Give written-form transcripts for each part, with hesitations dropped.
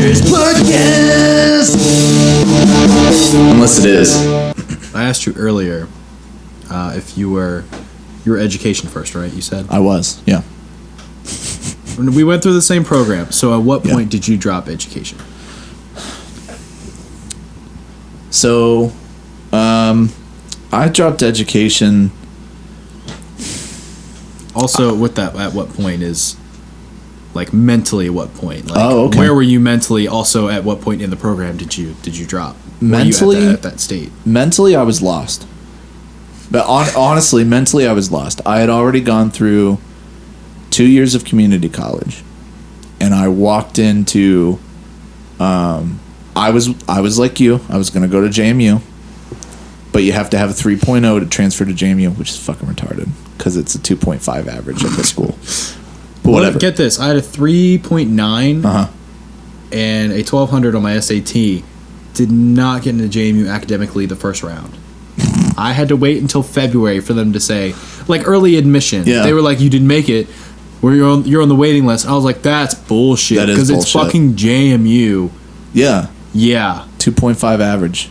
Dangerous Podcast. Unless it is. I asked you earlier if you were education first, right? You said I was, yeah. We went through the same program. So at what point did you drop education? So, I dropped education. Also, with that, at what point is, like, mentally? At what point? Like, okay. Where were you mentally? Also, at what point in the program did you drop? Mentally, were you at that state. Mentally, I was lost. But honestly, mentally, I was lost. I had already gone through 2 years of community college, and I walked into. I was like you. I was going to go to JMU, but you have to have a 3.0 to transfer to JMU, which is fucking retarded because it's a 2.5 average at the school. But whatever. Get this, I had a 3.9 and a 1200 on my SAT. Did not get into JMU academically the first round. I had to wait until February for them to say, like, early admission. Yeah. They were like, you didn't make it. You're on the waiting list. I was like, that's bullshit. Because it's fucking JMU. Yeah. Yeah. 2.5 average.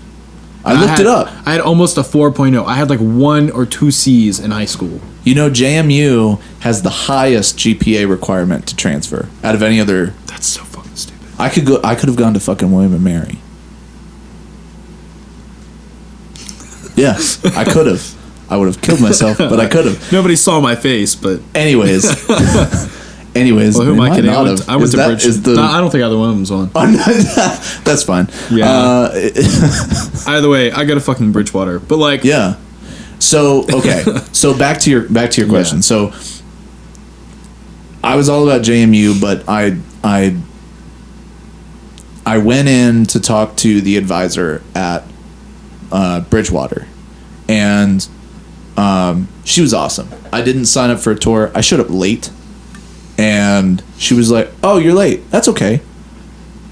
I looked it up. I had almost a 4.0. I had like 1 or 2 C's in high school. You know, JMU has the highest GPA requirement to transfer out of any other. That's so fucking stupid. I could have gone to fucking William and Mary. Yeah, I could have. I would have killed myself, but I could have. Nobody saw my face, but anyways. Well, who am I kidding? I went to Bridge. No, I don't think either one of them's on. That's fine. Yeah. Either way, I got a fucking Bridgewater, but like. Yeah. So okay. So back to your question. Yeah. So I was all about JMU, but I went in to talk to the advisor at Bridgewater, and she was awesome. I didn't sign up for a tour. I showed up late. And she was like, "Oh, you're late. That's okay."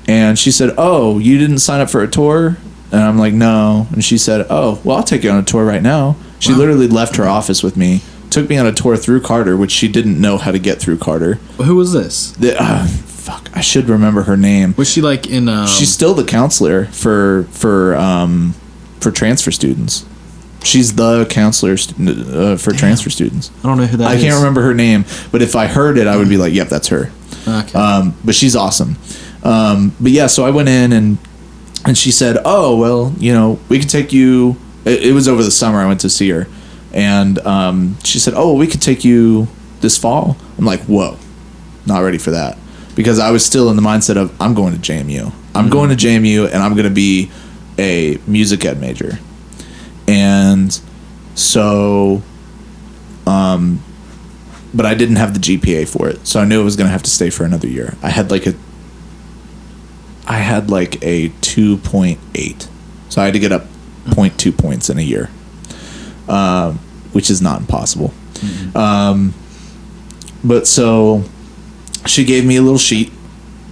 And she said, "Oh, you didn't sign up for a tour?" And I'm like, "No." And she said, "Oh, well, I'll take you on a tour right now." She literally left her office with me, took me on a tour through Carter, which she didn't know how to get through Carter. Who was this? Fuck, I should remember her name. Was she like in? She's still the counselor for transfer students. She's the counselor for transfer students. I don't know who that is. I can't remember her name, but if I heard it, I would be like, yep, that's her. Okay. But she's awesome. But yeah, so I went in and she said, "Oh, well, you know, we could take you." It was over the summer. I went to see her. And she said, "Oh, well, we could take you this fall." I'm like, whoa, not ready for that. Because I was still in the mindset of, I'm going to JMU. I'm going to JMU, and I'm going to be a music ed major. And so, but I didn't have the GPA for it, so I knew I was going to have to stay for another year. I had like a 2.8, so I had to get up 0.2 points in a year, which is not impossible. Mm-hmm. But so she gave me a little sheet.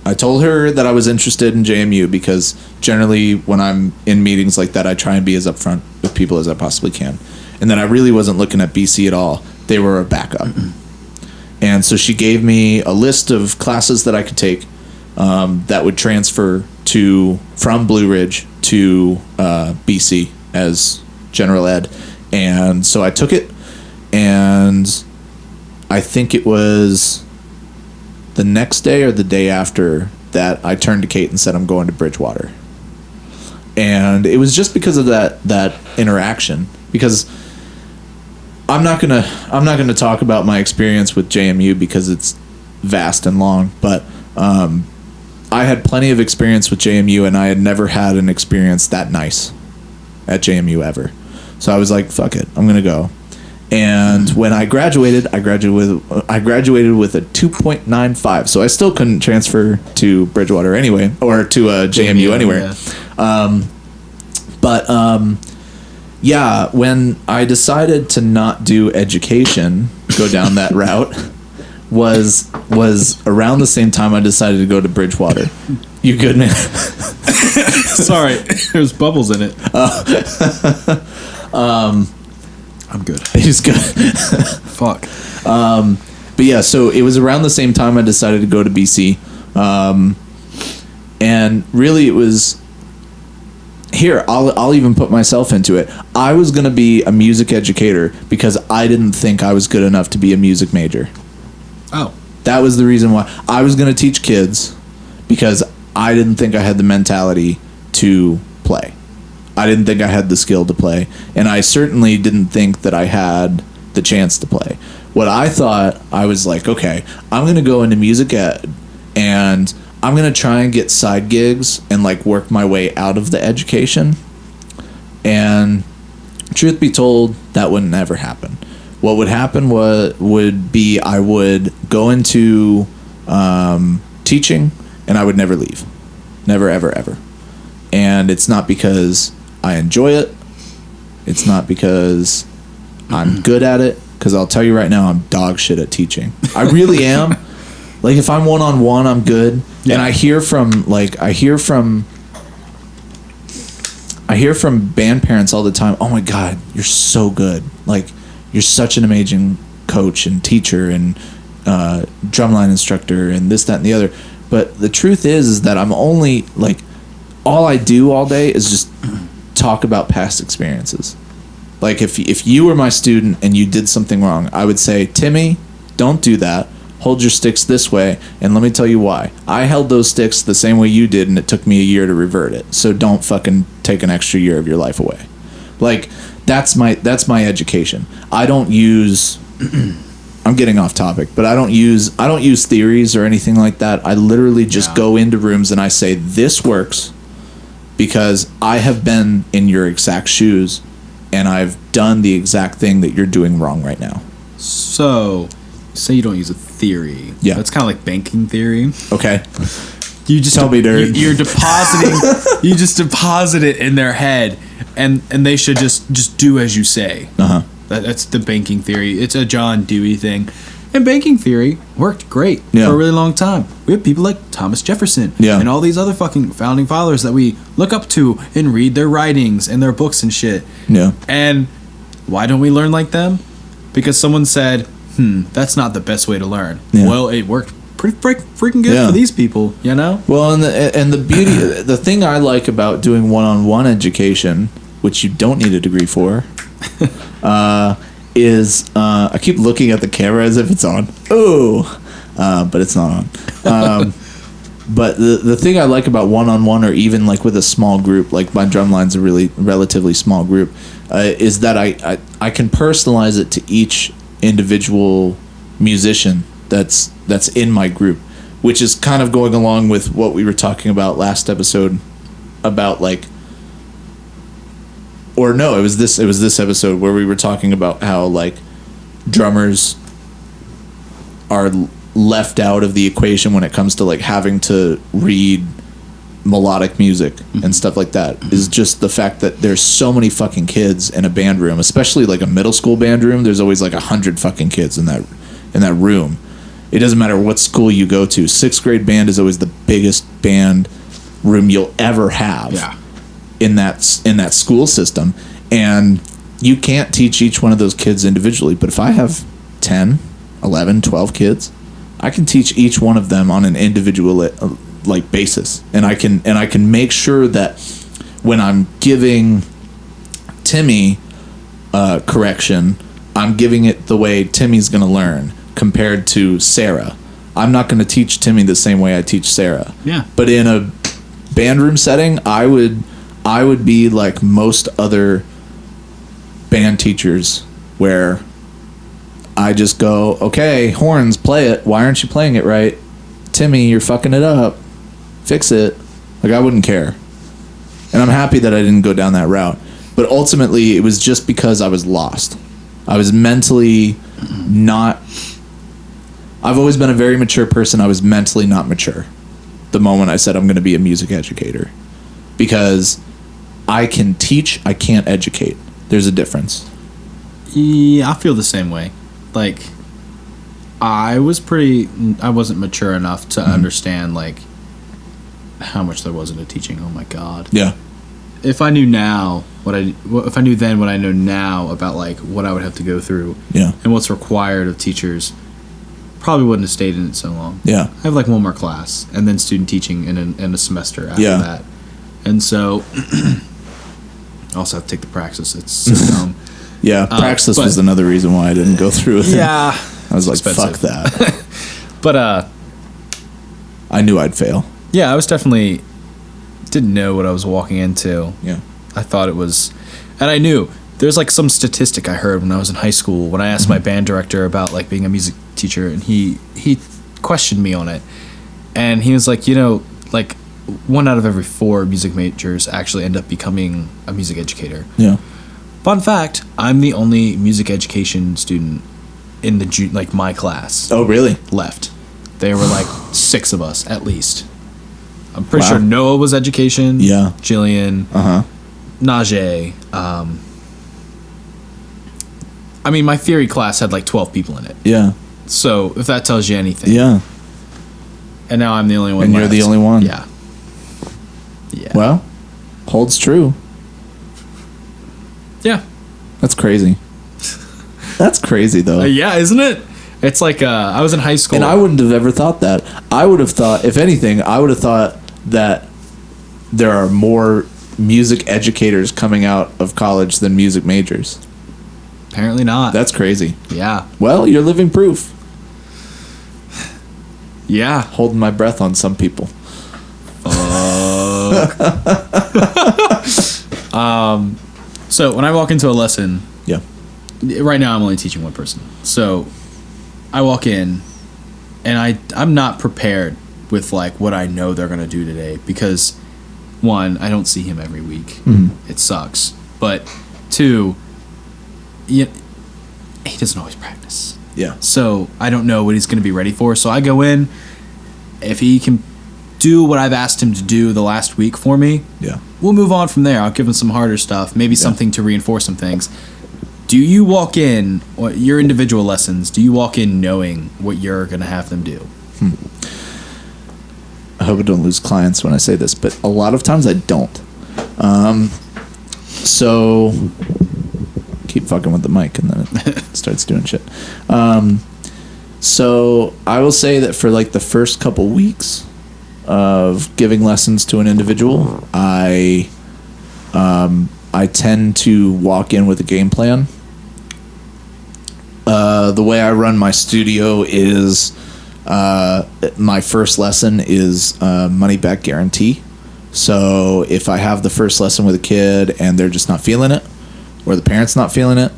I told her that I was interested in JMU because generally when I'm in meetings like that, I try and be as upfront with people as I possibly can. And then I really wasn't looking at BC at all. They were a backup. Mm-hmm. And so she gave me a list of classes that I could take that would transfer from Blue Ridge to BC as general ed. And so I took it, and I think it was the next day or the day after that I turned to Kate and said, I'm going to Bridgewater. And it was just because of that interaction, because I'm not gonna talk about my experience with JMU because it's vast and long, but I had plenty of experience with JMU, and I had never had an experience that nice at JMU ever. So I was like, fuck it, I'm gonna go. And when I graduated with a 2.95, so I still couldn't transfer to Bridgewater anyway, or to JMU anywhere. Yeah. Yeah, when I decided to not do education, go down that route, was around the same time I decided to go to Bridgewater. You good, man? Sorry, there's bubbles in it. I'm good. He's good. Fuck. But yeah, so it was around the same time I decided to go to BC. And And really it was, here, I'll even put myself into it. I was going to be a music educator because I didn't think I was good enough to be a music major. Oh. That was the reason why. I was going to teach kids because I didn't think I had the mentality to play. I didn't think I had the skill to play. And I certainly didn't think that I had the chance to play. What I thought, I was like, okay, I'm going to go into music ed and I'm going to try and get side gigs and like work my way out of the education. And truth be told, that wouldn't ever happen. What would happen would be I would go into teaching and I would never leave. Never, ever, ever. And it's not because I enjoy it. It's not because I'm good at it. Because I'll tell you right now, I'm dog shit at teaching. I really am. Like if I'm one-on-one, I'm good. Yeah. And I hear from band parents all the time, oh my God, you're so good. Like you're such an amazing coach and teacher and drumline instructor and this, that, and the other. But the truth is that I'm only like, all I do all day is just talk about past experiences. Like if you were my student and you did something wrong, I would say, Timmy, don't do that. Hold your sticks this way, and let me tell you why. I held those sticks the same way you did, and it took me a year to revert it. So don't fucking take an extra year of your life away. Like that's my education. I don't use I'm getting off topic, but I don't use theories or anything like that. I literally just go into rooms and I say this works because I have been in your exact shoes and I've done the exact thing that you're doing wrong right now. So, say you don't use a theory. Yeah. That's kind of like banking theory. Okay. You just tell me, nerd. You're depositing. You just deposit it in their head, and they should just do as you say. That's the banking theory. It's a John Dewey thing, and banking theory worked great for a really long time. We have people like Thomas Jefferson and all these other fucking founding fathers that we look up to and read their writings and their books and shit. Yeah. And why don't we learn like them? Because someone said, that's not the best way to learn. Yeah. Well, it worked pretty freaking good for these people, you know? Well, and the beauty, the thing I like about doing one-on-one education, which you don't need a degree for, is I keep looking at the camera as if it's on. But it's not on. But the thing I like about one-on-one or even like with a small group, like my drumline's a really relatively small group, is that I can personalize it to each individual musician that's in my group, which is kind of going along with what we were talking about last episode about like, or no, it was this episode where we were talking about how like drummers are left out of the equation when it comes to like having to read melodic music and stuff like that. Is just the fact that there's so many fucking kids in a band room, especially like a middle school band room. There's always like 100 fucking kids in that room. It doesn't matter what school you go to. 6th grade band is always the biggest band room you'll ever have in that school system. And you can't teach each one of those kids individually. But if I have 10, 11, 12 kids, I can teach each one of them on an individual like basis. And I can make sure that when I'm giving Timmy correction, I'm giving it the way Timmy's going to learn. Compared to Sarah, I'm not going to teach Timmy the same way I teach Sarah. Yeah. But in a band room setting, I would be like most other band teachers, where I just go, okay, horns, play it. Why aren't you playing it right? Timmy, you're fucking it up. Fix it. Like I wouldn't care. And I'm happy that I didn't go down that route. But ultimately, it was just because I was lost. I was mentally not. I've always been a very mature person. I was mentally not mature the moment I said I'm going to be a music educator. Because I can teach, I can't educate. There's a difference. Yeah, I feel the same way. Like, I wasn't mature enough to understand, like, how much there was into teaching. Oh my God. Yeah. If I knew now if I knew then what I know now about, like, what I would have to go through and what's required of teachers, probably wouldn't have stayed in it so long. Yeah. I have like one more class and then student teaching in a semester after that. And so I also have to take the praxis. It's so dumb. Yeah, praxis was another reason why I didn't go through with it. Yeah. I was like, expensive. fuck that. But I knew I'd fail. yeah, I was definitely didn't know what I was walking into. Yeah. I thought it was, and I knew there's like some statistic I heard when I was in high school when I asked my band director about like being a music teacher, and he questioned me on it, and he was like, like 1 out of every 4 music majors actually end up becoming a music educator. Yeah. Fun fact: I'm the only music education student in the like my class. Oh, really? Left. There were like 6 of us at least. I'm pretty Wow. sure Noah was education. Yeah. Jillian. Najee. I mean, my theory class had like 12 people in it. Yeah. So if that tells you anything. Yeah. And now I'm the only one. And you're left. the only one. Yeah. Yeah. Well, holds true. Yeah. That's crazy. That's crazy, though. Yeah, isn't it? It's like I was in high school. And I wouldn't have ever thought that. I would have thought, if anything, I would have thought that there are more music educators coming out of college than music majors. Apparently not. That's crazy. Yeah. Well, you're living proof. Yeah. Holding my breath on some people. So when I walk into a lesson, Yeah. right now I'm only teaching one person. So I walk in and I'm not prepared with like what I know they're going to do today because 1, I don't see him every week. It sucks. But 2, he doesn't always practice. Yeah. So I don't know what he's going to be ready for. So I go in, if he can do what I've asked him to do the last week for me, Yeah. we'll move on from there. I'll give him some harder stuff, maybe something to reinforce some things. Do you walk in, or your individual lessons, do you walk in knowing what you're going to have them do? I hope I don't lose clients when I say this, but a lot of times I don't. So keep fucking with the mic and then it starts doing shit. So I will say that for like the first couple weeks of giving lessons to an individual, I tend to walk in with a game plan. The way I run my studio is my first lesson is money back guarantee. So if I have the first lesson with a kid and they're just not feeling it, or the parent's not feeling it,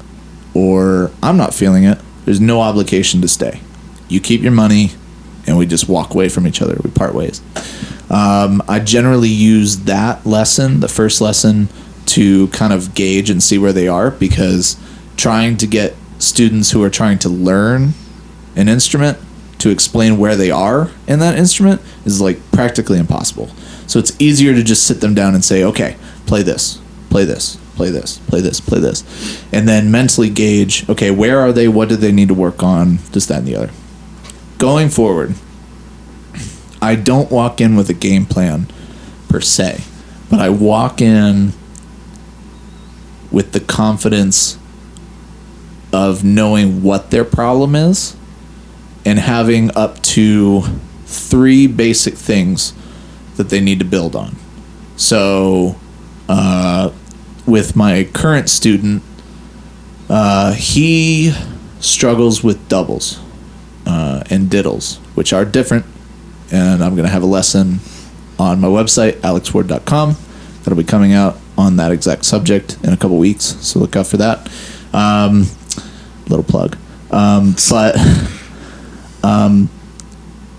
or I'm not feeling it, there's no obligation to stay. You keep your money and we just walk away from each other. We part ways. I generally use that lesson, the first lesson, to kind of gauge and see where they are, because trying to get students who are trying to learn an instrument to explain where they are in that instrument is like practically impossible. So it's easier to just sit them down and say, okay, play this, play this, play this, play this, play this. And then mentally gauge, okay, where are they? What do they need to work on? This, that, and the other. Going forward, I don't walk in with a game plan per se, but I walk in with the confidence of knowing what their problem is and having up to 3 basic things that they need to build on. So with my current student, he struggles with doubles and diddles, which are different, and I'm going to have a lesson on my website, alexward.com, that'll be coming out on that exact subject in a couple weeks, so look out for that. Little plug.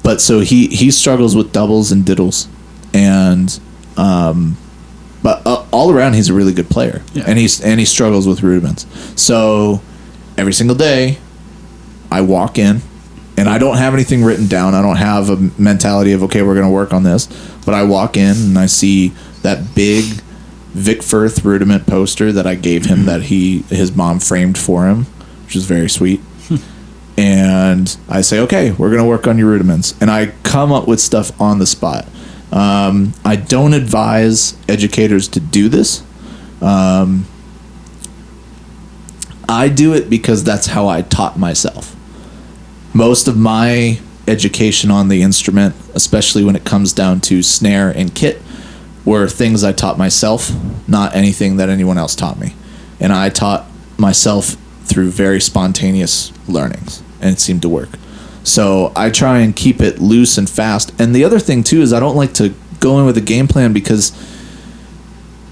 But so he struggles with doubles and diddles, and but all around he's a really good player, and he struggles with rudiments. So every single day I walk in, and I don't have anything written down. I don't have a mentality of, okay, we're going to work on this, but I walk in and I see that big Vic Firth rudiment poster that I gave him that his mom framed for him, which is very sweet. And I say, okay, we're going to work on your rudiments. And I come up with stuff on the spot. I don't advise educators to do this. I do it because that's how I taught myself. Most of my education on the instrument, especially when it comes down to snare and kit, were things I taught myself, not anything that anyone else taught me. And I taught myself through very spontaneous learnings, and it seemed to work. So I try and keep it loose and fast. And the other thing too is I don't like to go in with a game plan, because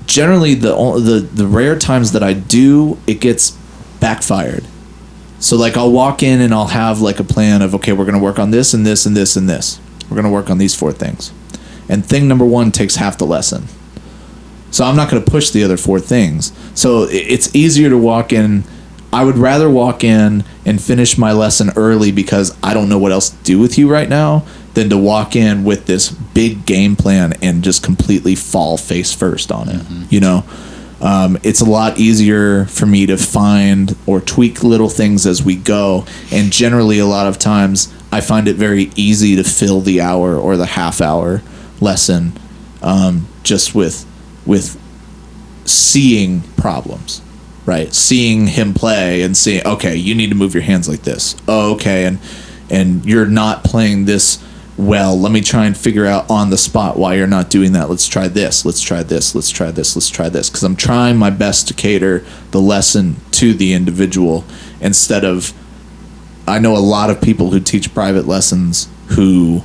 generally the rare times that I do, it gets backfired. So like I'll walk in and I'll have like a plan of, okay, we're going to work on this and this and this and this. We're going to work on these 4 things. And thing number 1 takes half the lesson. So I'm not going to push the other 4 things. So it's easier to walk in. I would rather walk in and finish my lesson early because I don't know what else to do with you right now, than to walk in with this big game plan and just completely fall face first on it. You know, it's a lot easier for me to find or tweak little things as we go. And generally, a lot of times I find it very easy to fill the hour or the half hour lesson just with seeing problems, right? Seeing him play and seeing, okay, you need to move your hands like this. Oh, okay, and you're not playing this well. Let me try and figure out on the spot why you're not doing that. Let's try this. Let's try this. Let's try this. Let's try this. Because I'm trying my best to cater the lesson to the individual instead of, I know a lot of people who teach private lessons who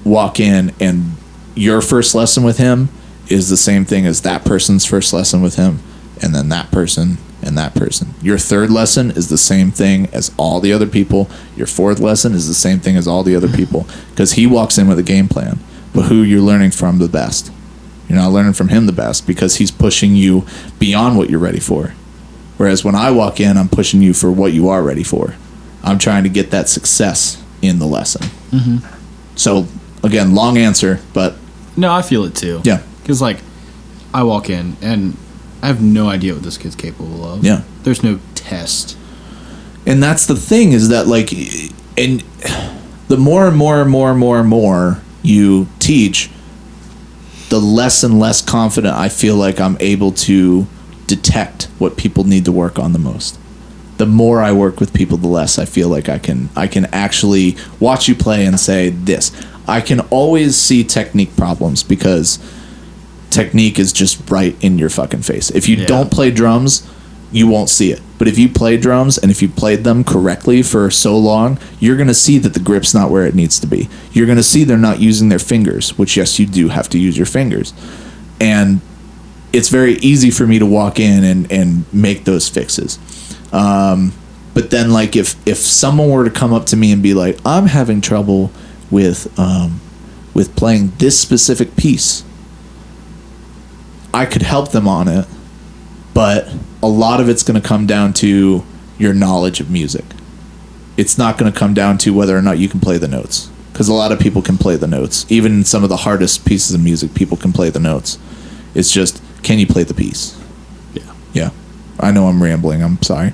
walk in and your first lesson with him is the same thing as that person's first lesson with him, and then that person and that person. Your 3rd lesson is the same thing as all the other people. Your 4th lesson is the same thing as all the other people, because he walks in with a game plan. But who you're learning from the best? You're not learning from him the best because he's pushing you beyond what you're ready for. Whereas when I walk in, I'm pushing you for what you are ready for. I'm trying to get that success in the lesson. So again, long answer, but No, I feel it too. yeah. Because, like, I walk in and I have no idea what this kid's capable of. Yeah. There's no test. And that's the thing, is that, like, and the more and more and more and more and more you teach, the less and less confident I feel like I'm able to detect what people need to work on the most. The more I work with people, the less I feel like I can actually watch you play and say this. I can always see technique problems because technique is just right in your fucking face. If you don't play drums, you won't see it. But if you play drums and if you played them correctly for so long, you're going to see that the grip's not where it needs to be. You're going to see they're not using their fingers, which, yes, you do have to use your fingers. And it's very easy for me to walk in and make those fixes. But then, like, if someone were to come up to me and be like, I'm having trouble with playing this specific piece, I could help them on it, but a lot of it's going to come down to your knowledge of music. It's not going to come down to whether or not you can play the notes, because a lot of people can play the notes. Even in some of the hardest pieces of music, people can play the notes. It's just, can you play the piece? Yeah. I know I'm rambling. I'm sorry,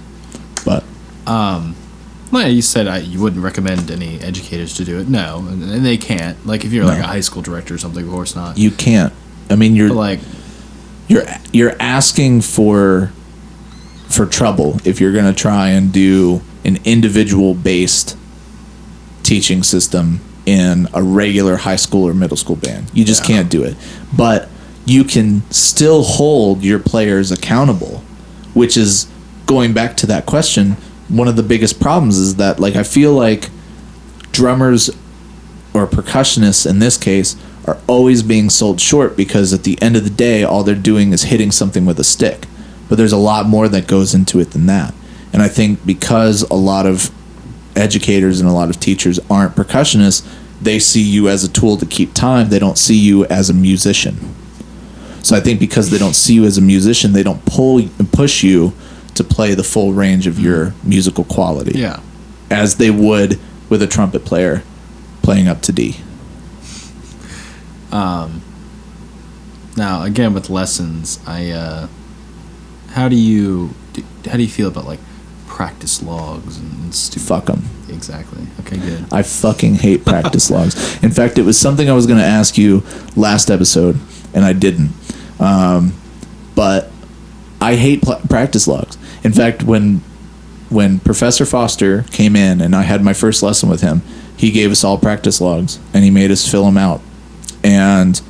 but well, you said you wouldn't recommend any educators to do it. No, and they can't. Like, if you're like a high school director or something, of course not. You can't. I mean, you're asking for trouble if you're going to try and do an individual based teaching system in a regular high school or middle school band. You just can't do it. But you can still hold your players accountable, which is, going back to that question, one of the biggest problems is that, like, I feel like drummers or percussionists in this case are always being sold short, because at the end of the day, all they're doing is hitting something with a stick. But there's a lot more that goes into it than that. And I think because a lot of educators and a lot of teachers aren't percussionists, they see you as a tool to keep time. They don't see you as a musician. So I think because they don't see you as a musician, they don't push you to play the full range of your musical quality. Yeah. As they would with a trumpet player playing up to D. Now, again, with lessons, how do you feel about, like, practice logs and stupid? Fuck them. Exactly. Okay, good. I fucking hate practice logs. In fact, it was something I was going to ask you last episode, and I didn't. But I hate practice logs. In fact, when when Professor Foster came in and I had my first lesson with him, he gave us all practice logs and he made us fill them out. And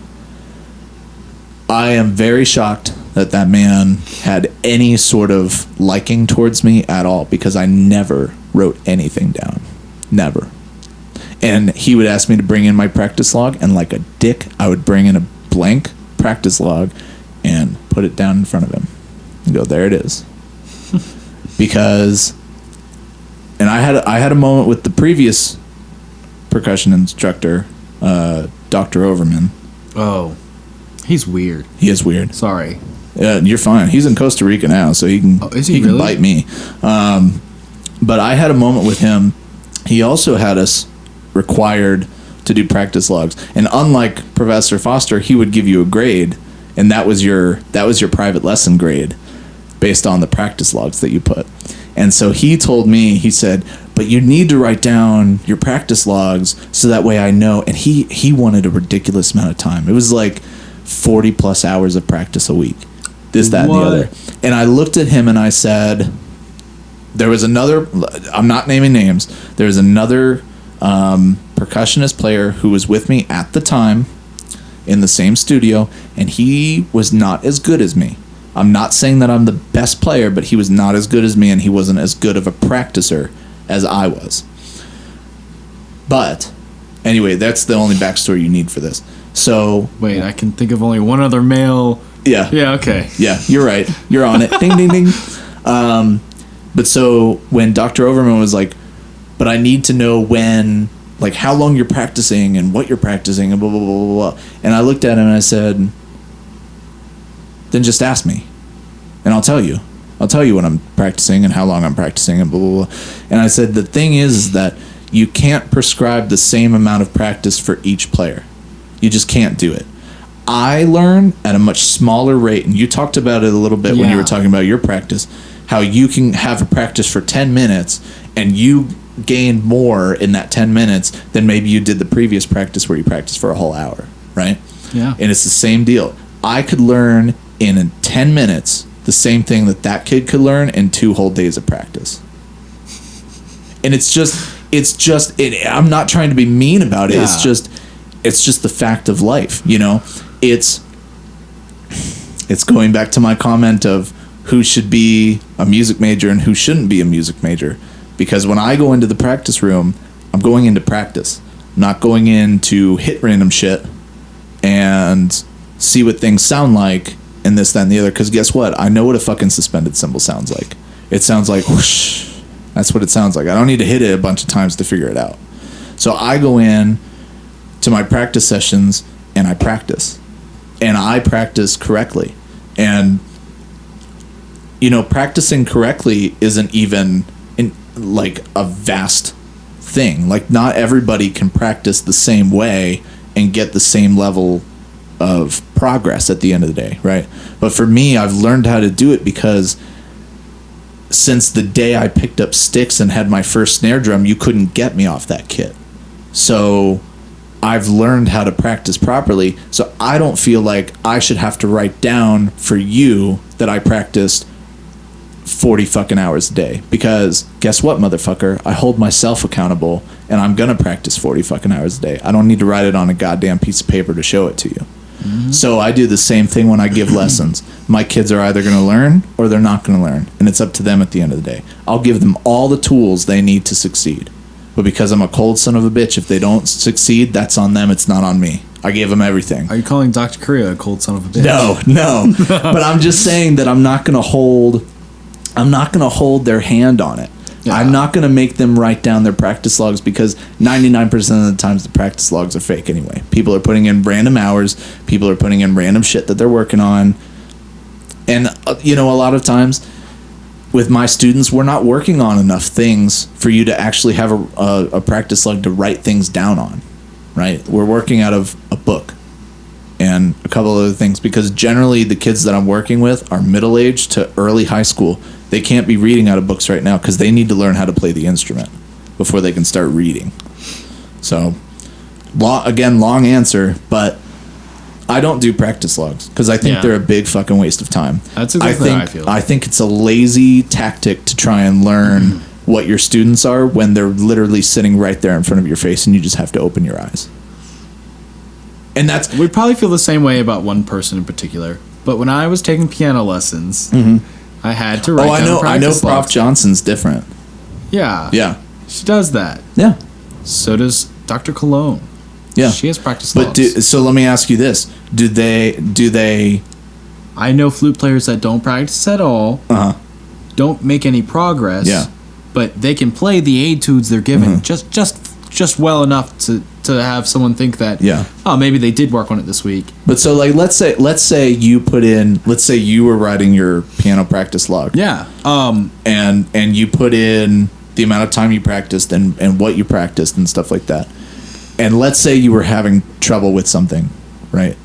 I am very shocked that man had any sort of liking towards me at all, because I never wrote anything down. Never. And he would ask me to bring in my practice log, and like a dick, I would bring in a blank practice log and put it down in front of him and go, there it is. Because, and I had a moment with the previous percussion instructor, Dr. Overman. Oh, he's weird. He is weird. Sorry. You're fine. He's in Costa Rica now, so he can he can really? bite me. But I had a moment with him. He also had us required to do practice logs, and unlike Professor Foster, he would give you a grade, and that was your private lesson grade based on the practice logs that you put. And so he told me, he said, but you need to write down your practice logs so that way I know. And he wanted a ridiculous amount of time. It was like 40 plus hours of practice a week. This, that, What? and the other. And I looked at him and I said, there was another, I'm not naming names, there was another percussionist player who was with me at the time in the same studio, and he was not as good as me. I'm not saying that I'm the best player, but he was not as good as me, and he wasn't as good of a practicer as I was. But anyway, that's the only backstory you need for this. So Wait, I can think of only one other male. yeah, Yeah, okay. yeah, you're right. You're on it. Ding, ding, ding. But so when Dr. Overman was like, but I need to know when, like how long you're practicing and what you're practicing and blah, blah, blah, blah, blah. And I looked at him and I said, then just ask me and I'll tell you. I'll tell you when I'm practicing and how long I'm practicing and blah, blah, blah. And I said, the thing is that you can't prescribe the same amount of practice for each player. You just can't do it. I learn at a much smaller rate, and you talked about it a little bit when you were talking about your practice, how you can have a practice for 10 minutes and you gain more in that 10 minutes than maybe you did the previous practice where you practiced for a whole hour, right? Yeah. And it's the same deal. I could learn in 10 minutes the same thing that kid could learn in 2 whole days of practice. And I'm not trying to be mean about it. Yeah. It's just the fact of life, you know? It's going back to my comment of who should be a music major and who shouldn't be a music major. Because when I go into the practice room, I'm going into practice. I'm not going in to hit random shit and see what things sound like and this, that, and the other. Because guess what? I know what a fucking suspended cymbal sounds like. It sounds like whoosh. That's what it sounds like. I don't need to hit it a bunch of times to figure it out. So I go in to my practice sessions and I practice. And I practice correctly. And, you know, practicing correctly isn't even like a vast thing. Like, not everybody can practice the same way and get the same level of progress at the end of the day, right? But for me, I've learned how to do it because since the day I picked up sticks and had my first snare drum, you couldn't get me off that kit. So I've learned how to practice properly, so I don't feel like I should have to write down for you that I practiced 40 fucking hours a day. Because guess what, motherfucker? I hold myself accountable, and I'm gonna practice 40 fucking hours a day. I don't need to write it on a goddamn piece of paper to show it to you. Mm-hmm. So I do the same thing when I give lessons. My kids are either gonna learn or they're not gonna learn, and it's up to them at the end of the day. I'll give them all the tools they need to succeed. But because I'm a cold son of a bitch, if they don't succeed, that's on them. It's not on me. I gave them everything. Are you calling Dr. Korea a cold son of a bitch? No. But I'm just saying that I'm not going to hold their hand on it. Yeah. I'm not going to make them write down their practice logs because 99% of the times the practice logs are fake anyway. People are putting in random hours. People are putting in random shit that they're working on. And, you know, a lot of times with my students, we're not working on enough things for you to actually have a practice log to write things down on, right? We're working out of a book and a couple other things because generally the kids that I'm working with are middle-aged to early high school. They can't be reading out of books right now because they need to learn how to play the instrument before they can start reading. So, long answer, but I don't do practice logs because I think Yeah. they're a big fucking waste of time. That's exactly how I feel. I think it's a lazy tactic to try and learn what your students are when they're literally sitting right there in front of your face and you just have to open your eyes. And that's We probably feel the same way about one person in particular. But when I was taking piano lessons, I had to write down I know practice Prof. logs. Johnson's different. Yeah. Yeah. She does that. Yeah. So does Dr. Cologne. Yeah. She has practice But logs. so let me ask you this. Do they I know flute players that don't practice at all, don't make any progress, Yeah. but they can play the etudes they're given just well enough to have someone think that, Yeah. oh, maybe they did work on it this week. But so like let's say you were writing your piano practice log. Yeah. And you put in the amount of time you practiced and what you practiced and stuff like that. And let's say you were having trouble with something, right?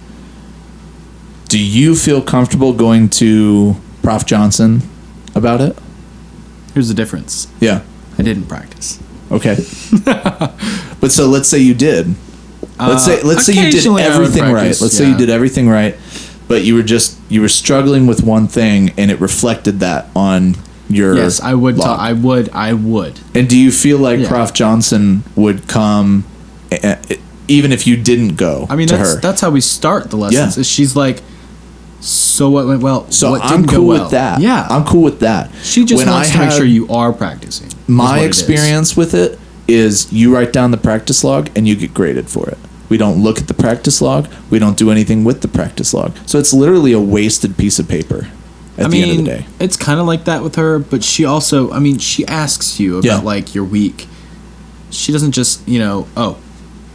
Do you feel comfortable going to Prof. Johnson about it? Here's the difference. Yeah. I didn't practice. Okay. But so let's say you did. Let's say you did occasionally I would everything right. practice, Let's say you did everything right, but you were struggling with one thing and it reflected that on your Yes, I would. log. I would. And do you feel like Yeah. Prof. Johnson would come even if you didn't go I mean, to that's her? that's how we start the lessons. Yeah. Is she's like, so what went well? So what I'm didn't cool go well? with that. Yeah, I'm cool with that. she just When wants I to make had- sure you are practicing. is My what it is. experience with it is you write down the practice log and you get graded for it. We don't look at the practice log. We don't do anything with the practice log. So it's literally a wasted piece of paper at the end of the day. It's kind of like that with her, but she also, she asks you about Yeah. like your week. She doesn't just, oh,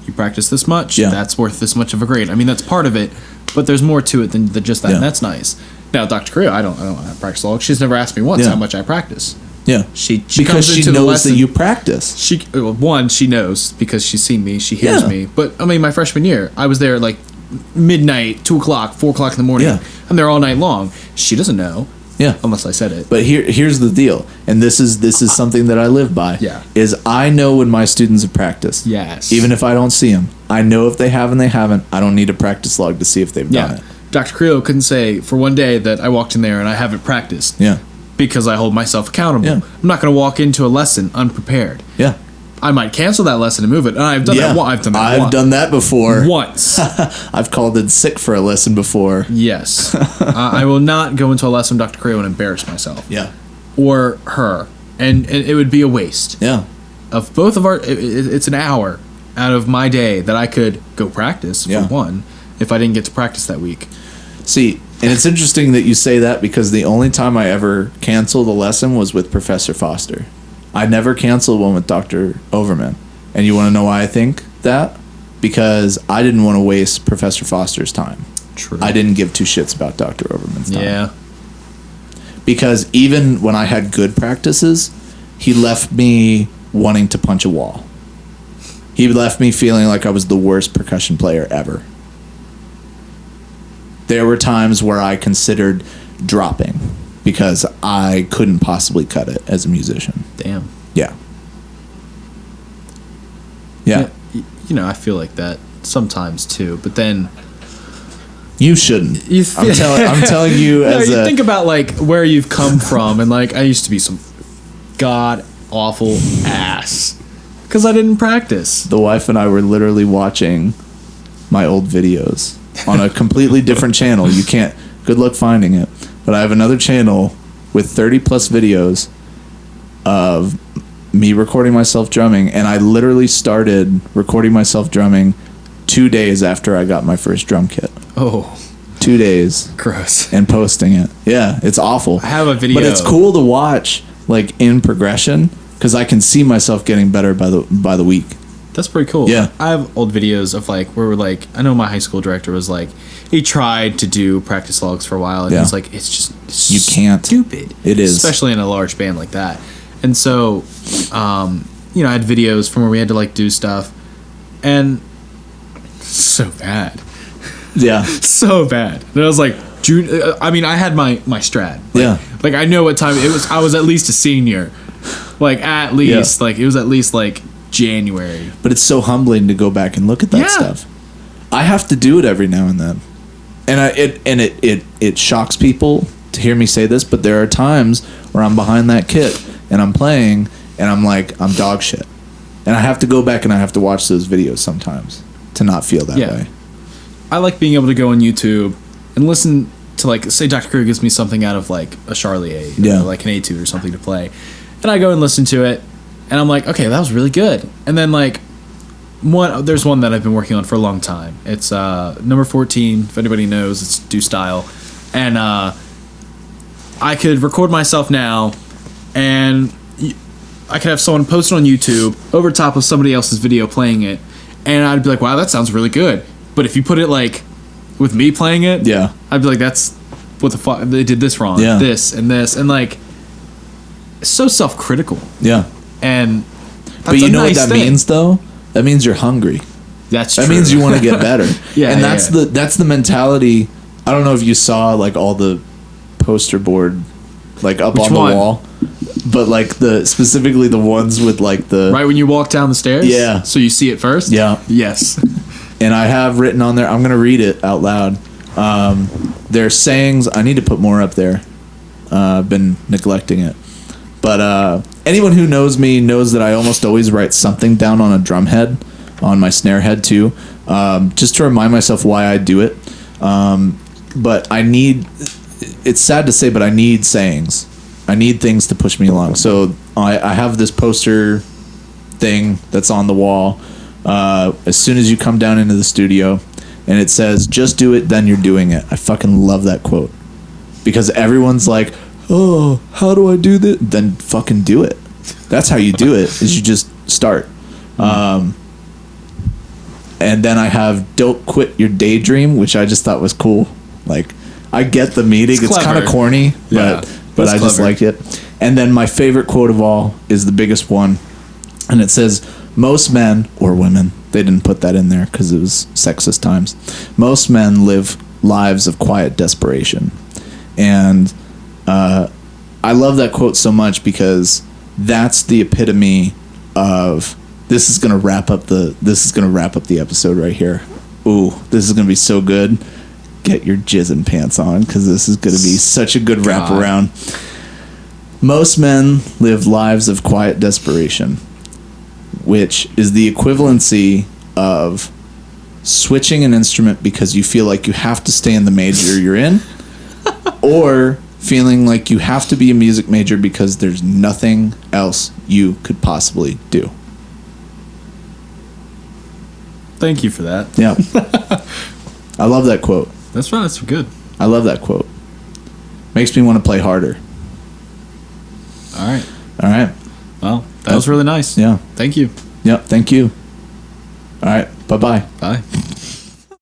you practice this much, Yeah. that's worth this much of a grade. I mean, that's part of it, but there's more to it than just that, Yeah. and that's nice. Now, Dr. Creo, I don't have practice log. She's never asked me once Yeah. how much I practice. Yeah. She Because comes she into the knows lesson, that you practice. she knows because she's seen me, she hears Yeah. me. But my freshman year, I was there like midnight, 2:00, 4:00 in the morning. Yeah. I'm there all night long. She doesn't know Yeah. unless I said it. But here's the deal, and this is something that I live by. Yeah. Is I know when my students have practiced. Yes. Even if I don't see them, I know if they have and they haven't. I don't need a practice log to see if they've done Yeah. it. Dr. Creo couldn't say for one day that I walked in there and I haven't practiced. Yeah. Because I hold myself accountable. Yeah. I'm not going to walk into a lesson unprepared. Yeah. I might cancel that lesson and move it. And I've done that. I've done that before. Once. I've called in sick for a lesson before. Yes. I will not go into a lesson with Dr. Creo and embarrass myself. Yeah. Or her. And it would be a waste. Yeah. Of both of our... It's an hour out of my day that I could go practice, for Yeah. one, if I didn't get to practice that week. See, and it's interesting that you say that because the only time I ever canceled a lesson was with Professor Foster. I never canceled one with Dr. Overman. And you want to know why I think that? Because I didn't want to waste Professor Foster's time. True. I didn't give two shits about Dr. Overman's time. Yeah. Because even when I had good practices, he left me wanting to punch a wall. He left me feeling like I was the worst percussion player ever. There were times where I considered dropping because I couldn't possibly cut it as a musician. Damn. Yeah. Yeah. I feel like that sometimes too, but then You shouldn't. you I'm telling you No, as you a think about like where you've come from, and like I used to be some god awful ass because I didn't practice. the wife and I were literally watching my old videos on a completely different channel. You can't. Good luck finding it. But I have another channel with 30 plus videos of me recording myself drumming, and I literally started recording myself drumming 2 days after I got my first drum kit. Oh, 2 days. gross. And posting it. Yeah, it's awful. I have a video, But it's cool to watch, like, in progression, because I can see myself getting better by the week. That's pretty cool. Yeah. I have old videos of like where we're like, I know my high school director was like, he tried to do practice logs for a while, and Yeah. he's like, it's You can't. stupid. It is. Especially in a large band like that. And so, I had videos from where we had to like do stuff, and so bad. Yeah. So bad. And I was like, June. I had my strat. Yeah. Like I know what time it was. I was at least a senior. Like at least, like it was at least like January. But it's so humbling to go back and look at that Yeah. stuff. I have to do it every now and then. it shocks people to hear me say this, but there are times where I'm behind that kit and I'm playing and I'm like, I'm dog shit. And I have to go back and I have to watch those videos sometimes to not feel that way. I like being able to go on YouTube and listen to, like, say Dr. Crew gives me something out of, like, a Charlie A, or like an Etude or something to play. And I go and listen to it, and I'm like, okay, that was really good. And then, like, there's one that I've been working on for a long time. It's number 14, if anybody knows, it's Do Style. And I could record myself now, and I could have someone post it on YouTube over top of somebody else's video playing it, and I'd be like, wow, that sounds really good. But if you put it, like, with me playing it, I'd be like, that's, what the fuck, they did this wrong, this, and, like, it's so self-critical. Yeah. And that's But you know nice what that thing. Means, though? That means you're hungry. That's true. That means you want to get better. And that's the mentality. I don't know if you saw, like, all the poster board, like, up on the wall. But, like, specifically the ones with, like, the... Right when you walk down the stairs? Yeah. So you see it first? Yeah. Yes. And I have written on there, I'm going to read it out loud. Their sayings, I need to put more up there. I've been neglecting it. But anyone who knows me knows that I almost always write something down on a drum head, on my snare head too, just to remind myself why I do it. But it's sad to say, but I need sayings. I need things to push me along. So I have this poster thing that's on the wall. As soon as you come down into the studio, and it says, just do it, then you're doing it. I fucking love that quote. Because everyone's like, oh, how do I do this? Then fucking do it. That's how you do it, is you just start. And then I have, don't quit your daydream, which I just thought was cool. Like, I get the meaning. It's kind of corny, but I just like it. And then my favorite quote of all is the biggest one. And it says, most men or women, they didn't put that in there because it was sexist times. Most men live lives of quiet desperation. And I love that quote so much because that's the epitome of this is gonna wrap up the episode right here. Ooh, this is gonna be so good. Get your jizzing pants on because this is gonna be such a good wraparound. Most men live lives of quiet desperation, which is the equivalency of switching an instrument because you feel like you have to stay in the major you're in, or feeling like you have to be a music major because there's nothing else you could possibly do. Thank you for that. Yeah. I love that quote. That's right. That's good. I love that quote. Makes me want to play harder. All right. All right. Well, that was really nice. Yeah. Thank you. Yep. Thank you. All right. Bye-bye. Bye.